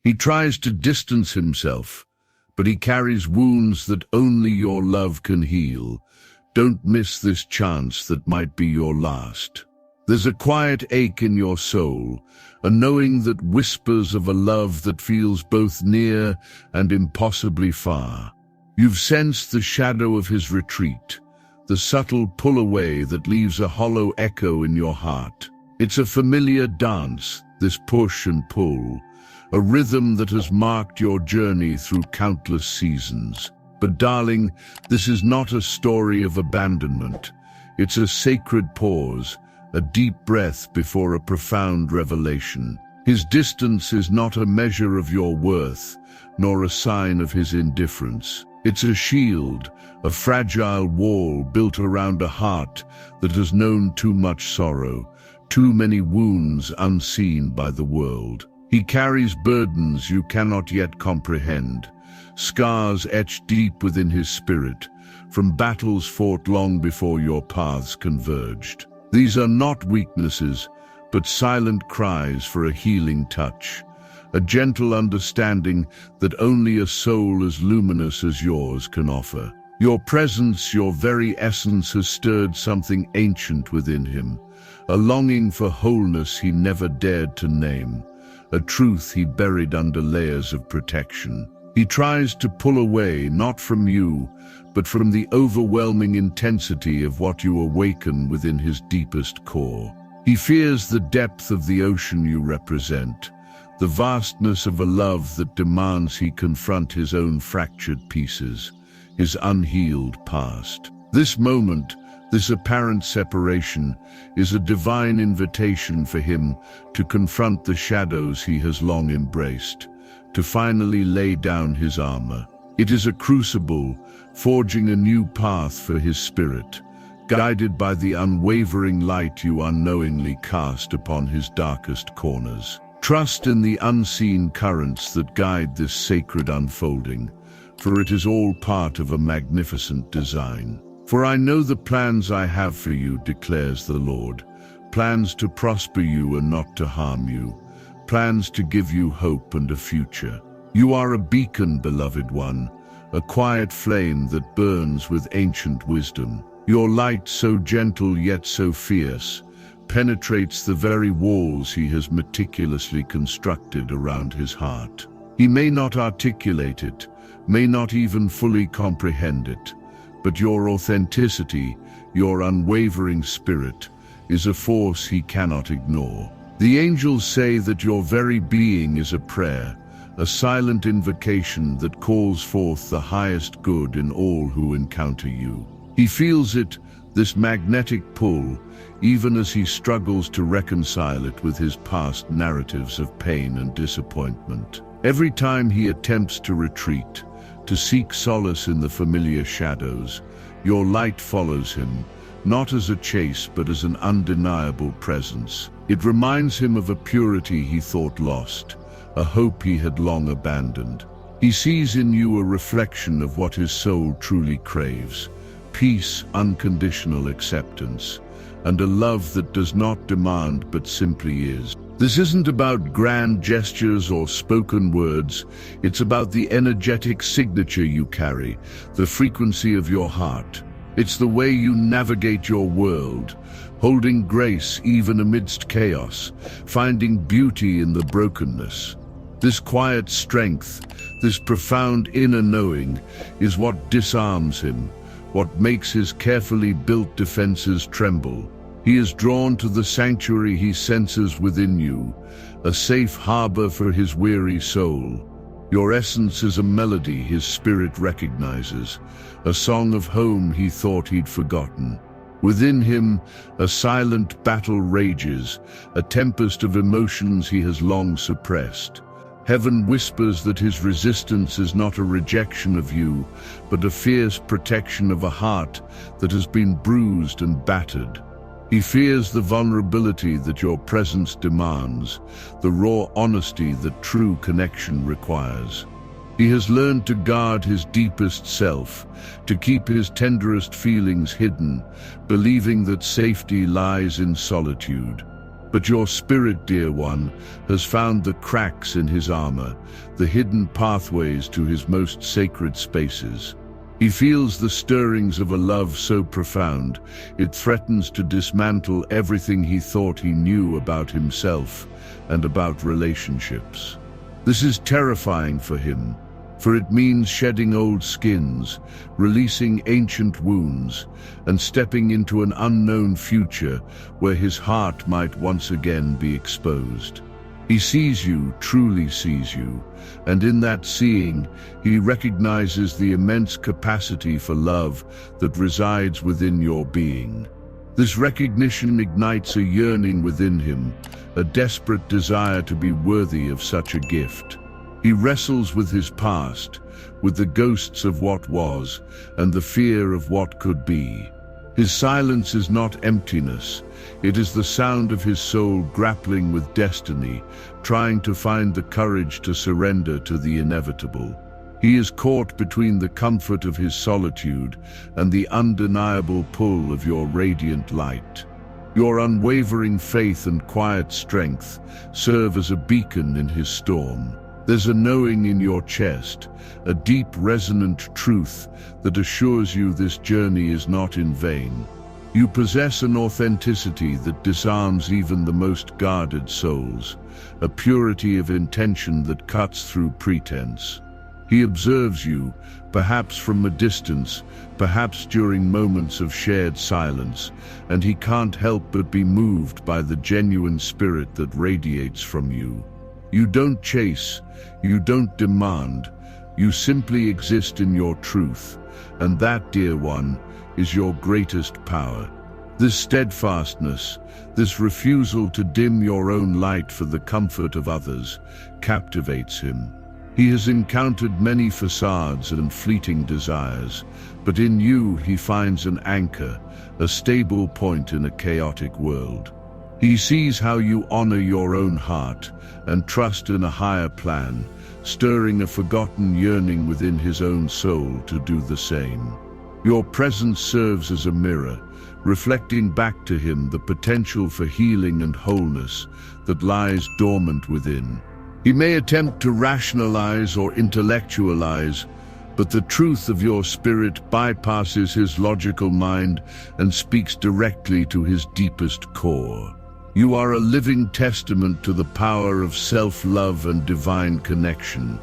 He tries to distance himself, but he carries wounds that only your love can heal. Don't miss this chance that might be your last. There's a quiet ache in your soul, a knowing that whispers of a love that feels both near and impossibly far. You've sensed the shadow of his retreat, the subtle pull away that leaves a hollow echo in your heart. It's a familiar dance, this push and pull, a rhythm that has marked your journey through countless seasons. But darling, this is not a story of abandonment. It's a sacred pause, a deep breath before a profound revelation. His distance is not a measure of your worth, nor a sign of his indifference. It's a shield, a fragile wall built around a heart that has known too much sorrow, too many wounds unseen by the world. He carries burdens you cannot yet comprehend, scars etched deep within his spirit, from battles fought long before your paths converged. These are not weaknesses, but silent cries for a healing touch, a gentle understanding that only a soul as luminous as yours can offer. Your presence, your very essence, has stirred something ancient within him, a longing for wholeness he never dared to name, a truth he buried under layers of protection. He tries to pull away, not from you, but from the overwhelming intensity of what you awaken within his deepest core. He fears the depth of the ocean you represent, the vastness of a love that demands he confront his own fractured pieces, his unhealed past. This moment, this apparent separation, is a divine invitation for him to confront the shadows he has long embraced, to finally lay down his armor. It is a crucible, forging a new path for his spirit, guided by the unwavering light you unknowingly cast upon his darkest corners. Trust in the unseen currents that guide this sacred unfolding, for it is all part of a magnificent design. For I know the plans I have for you, declares the Lord, plans to prosper you and not to harm you, plans to give you hope and a future. You are a beacon, beloved one, a quiet flame that burns with ancient wisdom. Your light, so gentle yet so fierce, penetrates the very walls he has meticulously constructed around his heart. He may not articulate it, may not even fully comprehend it, but your authenticity, your unwavering spirit, is a force he cannot ignore. The angels say that your very being is a prayer, a silent invocation that calls forth the highest good in all who encounter you. He feels it, this magnetic pull, even as he struggles to reconcile it with his past narratives of pain and disappointment. Every time he attempts to retreat, to seek solace in the familiar shadows, your light follows him, not as a chase but as an undeniable presence. It reminds him of a purity he thought lost, a hope he had long abandoned. He sees in you a reflection of what his soul truly craves: peace, unconditional acceptance, and a love that does not demand but simply is. This isn't about grand gestures or spoken words. It's about the energetic signature you carry, the frequency of your heart. It's the way you navigate your world, holding grace even amidst chaos, finding beauty in the brokenness. This quiet strength, this profound inner knowing, is what disarms him, what makes his carefully built defenses tremble. He is drawn to the sanctuary he senses within you, a safe harbor for his weary soul. Your essence is a melody his spirit recognizes, a song of home he thought he'd forgotten. Within him, a silent battle rages, a tempest of emotions he has long suppressed. Heaven whispers that his resistance is not a rejection of you, but a fierce protection of a heart that has been bruised and battered. He fears the vulnerability that your presence demands, the raw honesty that true connection requires. He has learned to guard his deepest self, to keep his tenderest feelings hidden, believing that safety lies in solitude. But your spirit, dear one, has found the cracks in his armor, the hidden pathways to his most sacred spaces. He feels the stirrings of a love so profound, it threatens to dismantle everything he thought he knew about himself and about relationships. This is terrifying for him, for it means shedding old skins, releasing ancient wounds, and stepping into an unknown future where his heart might once again be exposed. He sees you, truly sees you, and in that seeing, he recognizes the immense capacity for love that resides within your being. This recognition ignites a yearning within him, a desperate desire to be worthy of such a gift. He wrestles with his past, with the ghosts of what was, and the fear of what could be. His silence is not emptiness, it is the sound of his soul grappling with destiny, trying to find the courage to surrender to the inevitable. He is caught between the comfort of his solitude and the undeniable pull of your radiant light. Your unwavering faith and quiet strength serve as a beacon in his storm. There's a knowing in your chest, a deep resonant truth that assures you this journey is not in vain. You possess an authenticity that disarms even the most guarded souls, a purity of intention that cuts through pretense. He observes you, perhaps from a distance, perhaps during moments of shared silence, and he can't help but be moved by the genuine spirit that radiates from you. You don't chase, you don't demand, you simply exist in your truth, and that, dear one, is your greatest power. This steadfastness, this refusal to dim your own light for the comfort of others, captivates him. He has encountered many facades and fleeting desires, but in you he finds an anchor, a stable point in a chaotic world. He sees how you honor your own heart and trust in a higher plan, stirring a forgotten yearning within his own soul to do the same. Your presence serves as a mirror, reflecting back to him the potential for healing and wholeness that lies dormant within. He may attempt to rationalize or intellectualize, but the truth of your spirit bypasses his logical mind and speaks directly to his deepest core. You are a living testament to the power of self-love and divine connection,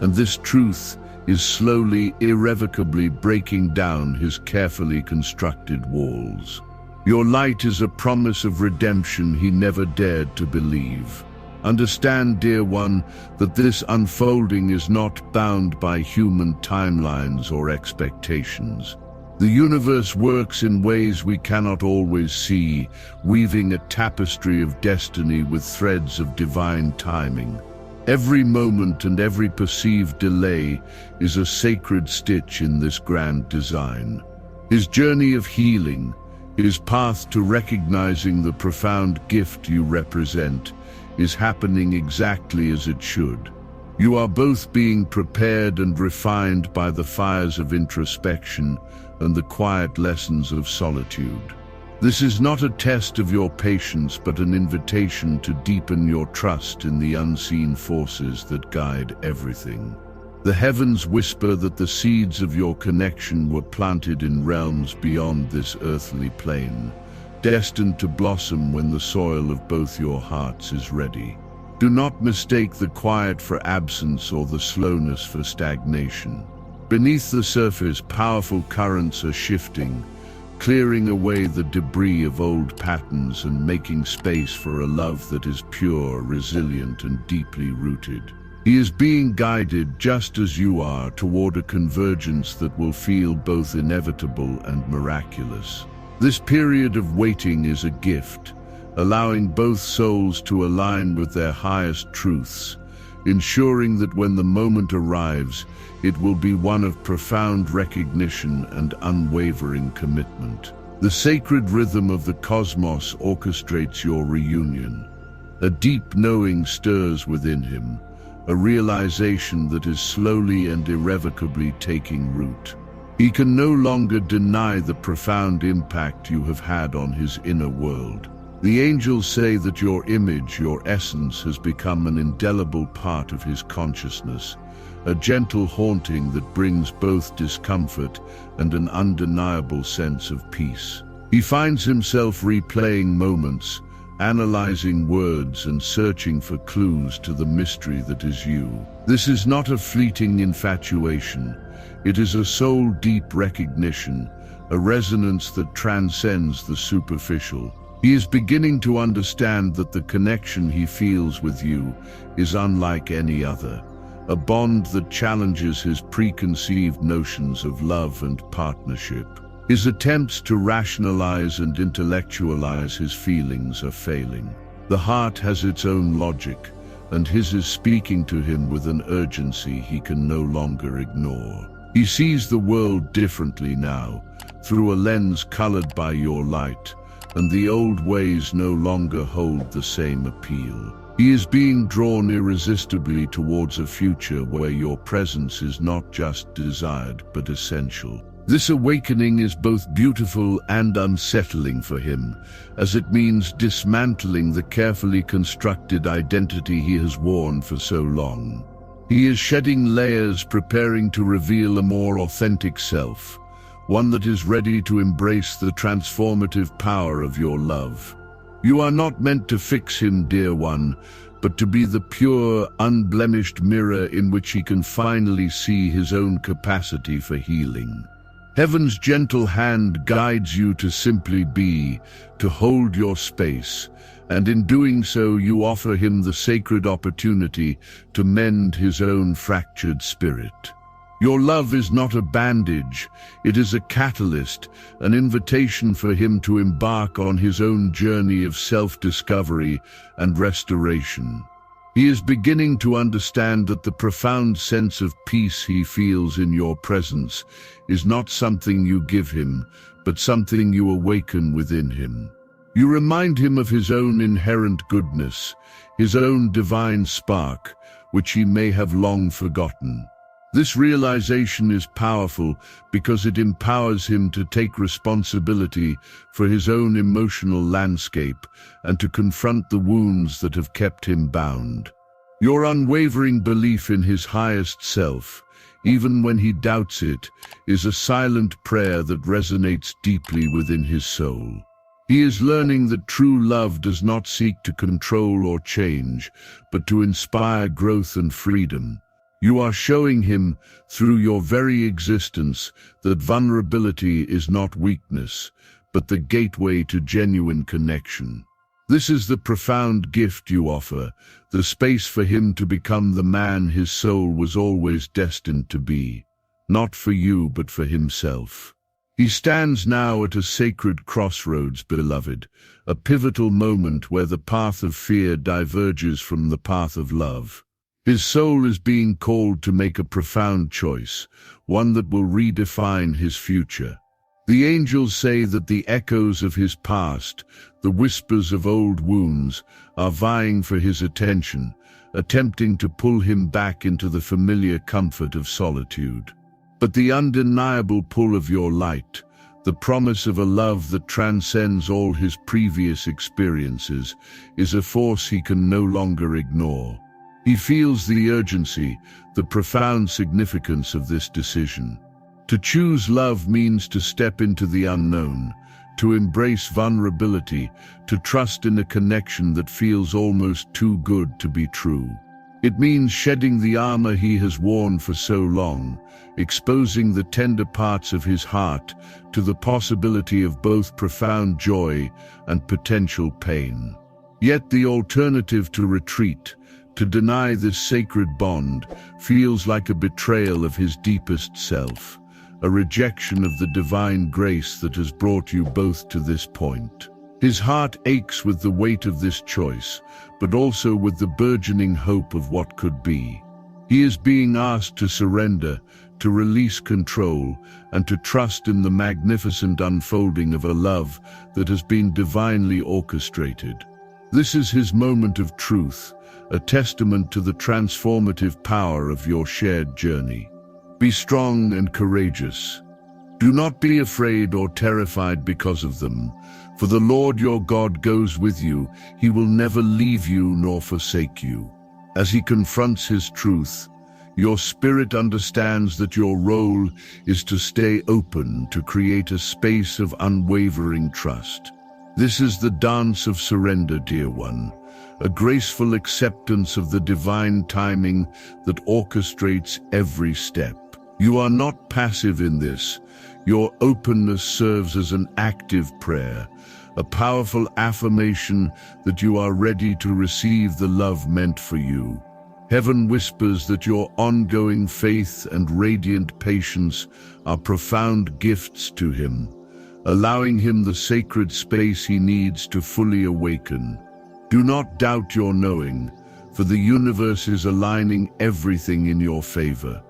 and this truth is slowly, irrevocably breaking down his carefully constructed walls. Your light is a promise of redemption he never dared to believe. Understand, dear one, that this unfolding is not bound by human timelines or expectations. The universe works in ways we cannot always see, weaving a tapestry of destiny with threads of divine timing. Every moment and every perceived delay is a sacred stitch in this grand design. His journey of healing, his path to recognizing the profound gift you represent, is happening exactly as it should. You are both being prepared and refined by the fires of introspection and the quiet lessons of solitude. This is not a test of your patience, but an invitation to deepen your trust in the unseen forces that guide everything. The heavens whisper that the seeds of your connection were planted in realms beyond this earthly plane, destined to blossom when the soil of both your hearts is ready. Do not mistake the quiet for absence or the slowness for stagnation. Beneath the surface, powerful currents are shifting, clearing away the debris of old patterns and making space for a love that is pure, resilient, and deeply rooted. He is being guided, just as you are, toward a convergence that will feel both inevitable and miraculous. This period of waiting is a gift, allowing both souls to align with their highest truths, ensuring that when the moment arrives, it will be one of profound recognition and unwavering commitment. The sacred rhythm of the cosmos orchestrates your reunion. A deep knowing stirs within him, a realization that is slowly and irrevocably taking root. He can no longer deny the profound impact you have had on his inner world. The angels say that your image, your essence, has become an indelible part of his consciousness, a gentle haunting that brings both discomfort and an undeniable sense of peace. He finds himself replaying moments, analyzing words and searching for clues to the mystery that is you. This is not a fleeting infatuation. It is a soul-deep recognition, a resonance that transcends the superficial. He is beginning to understand that the connection he feels with you is unlike any other, a bond that challenges his preconceived notions of love and partnership. His attempts to rationalize and intellectualize his feelings are failing. The heart has its own logic, and his is speaking to him with an urgency he can no longer ignore. He sees the world differently now, through a lens colored by your light, and the old ways no longer hold the same appeal. He is being drawn irresistibly towards a future where your presence is not just desired but essential. This awakening is both beautiful and unsettling for him, as it means dismantling the carefully constructed identity he has worn for so long. He is shedding layers, preparing to reveal a more authentic self, one that is ready to embrace the transformative power of your love. You are not meant to fix him, dear one, but to be the pure, unblemished mirror in which he can finally see his own capacity for healing. Heaven's gentle hand guides you to simply be, to hold your space, and in doing so you offer him the sacred opportunity to mend his own fractured spirit. Your love is not a bandage, it is a catalyst, an invitation for him to embark on his own journey of self-discovery and restoration. He is beginning to understand that the profound sense of peace he feels in your presence is not something you give him, but something you awaken within him. You remind him of his own inherent goodness, his own divine spark, which he may have long forgotten. This realization is powerful because it empowers him to take responsibility for his own emotional landscape and to confront the wounds that have kept him bound. Your unwavering belief in his highest self, even when he doubts it, is a silent prayer that resonates deeply within his soul. He is learning that true love does not seek to control or change, but to inspire growth and freedom. You are showing him, through your very existence, that vulnerability is not weakness, but the gateway to genuine connection. This is the profound gift you offer, the space for him to become the man his soul was always destined to be, not for you but for himself. He stands now at a sacred crossroads, beloved, a pivotal moment where the path of fear diverges from the path of love. His soul is being called to make a profound choice, one that will redefine his future. The angels say that the echoes of his past, the whispers of old wounds, are vying for his attention, attempting to pull him back into the familiar comfort of solitude. But the undeniable pull of your light, the promise of a love that transcends all his previous experiences, is a force he can no longer ignore. He feels the urgency, the profound significance of this decision. To choose love means to step into the unknown, to embrace vulnerability, to trust in a connection that feels almost too good to be true. It means shedding the armor he has worn for so long, exposing the tender parts of his heart to the possibility of both profound joy and potential pain. Yet the alternative to retreat, to deny this sacred bond, feels like a betrayal of his deepest self, a rejection of the divine grace that has brought you both to this point. His heart aches with the weight of this choice, but also with the burgeoning hope of what could be. He is being asked to surrender, to release control, and to trust in the magnificent unfolding of a love that has been divinely orchestrated. This is his moment of truth, a testament to the transformative power of your shared journey. Be strong and courageous. Do not be afraid or terrified because of them, For the Lord your God goes with you. He will never leave you nor forsake you. As he confronts his truth, your spirit understands that your role is to stay open, to create a space of unwavering trust. This is the dance of surrender, dear one, a graceful acceptance of the divine timing that orchestrates every step. You are not passive in this. Your openness serves as an active prayer, a powerful affirmation that you are ready to receive the love meant for you. Heaven whispers that your ongoing faith and radiant patience are profound gifts to him, allowing him the sacred space he needs to fully awaken. Do not doubt your knowing, for the universe is aligning everything in your favor.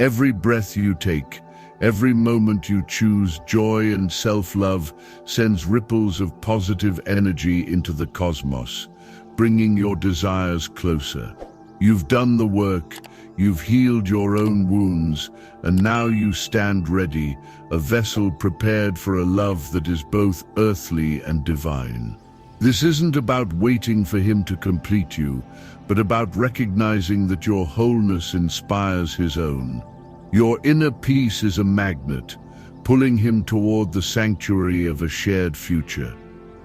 Every breath you take, every moment you choose joy and self-love sends ripples of positive energy into the cosmos, bringing your desires closer. You've done the work, you've healed your own wounds, and now you stand ready, a vessel prepared for a love that is both earthly and divine. This isn't about waiting for him to complete you, but about recognizing that your wholeness inspires his own. Your inner peace is a magnet, pulling him toward the sanctuary of a shared future.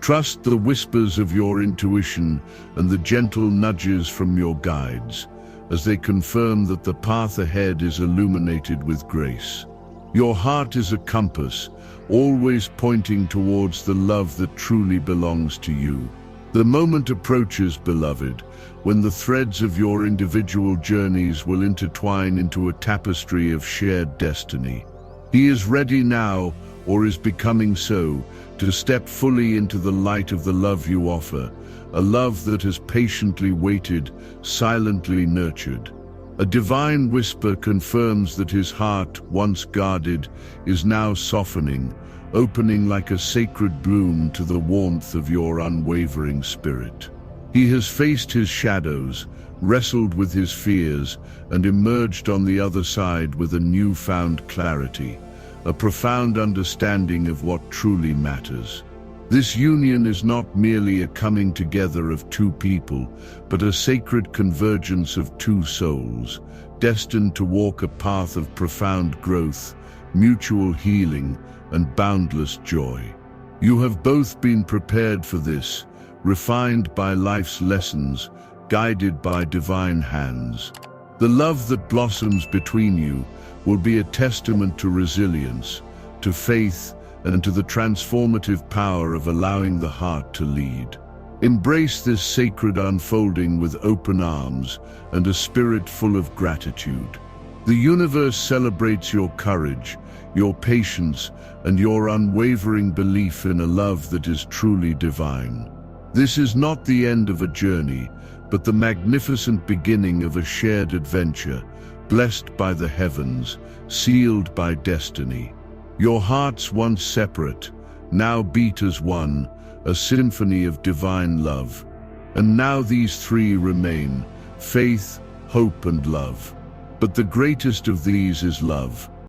Trust the whispers of your intuition and the gentle nudges from your guides, as they confirm that the path ahead is illuminated with grace. Your heart is a compass, always pointing towards the love that truly belongs to you. The moment approaches, beloved, when the threads of your individual journeys will intertwine into a tapestry of shared destiny. He is ready now, or is becoming so, to step fully into the light of the love you offer, a love that has patiently waited, silently nurtured. A divine whisper confirms that his heart, once guarded, is now softening, opening like a sacred bloom to the warmth of your unwavering spirit. He has faced his shadows, wrestled with his fears, and emerged on the other side with a newfound clarity, a profound understanding of what truly matters. This union is not merely a coming together of two people, but a sacred convergence of two souls, destined to walk a path of profound growth, mutual healing, and boundless joy. You have both been prepared for this, refined by life's lessons, guided by divine hands. The love that blossoms between you will be a testament to resilience, to faith, and to the transformative power of allowing the heart to lead. Embrace this sacred unfolding with open arms and a spirit full of gratitude. The universe celebrates your courage, your patience, and your unwavering belief in a love that is truly divine. This is not the end of a journey, but the magnificent beginning of a shared adventure, blessed by the heavens, sealed by destiny. Your hearts, once separate, now beat as one, a symphony of divine love. And now these three remain: faith, hope, and love. But the greatest of these is love,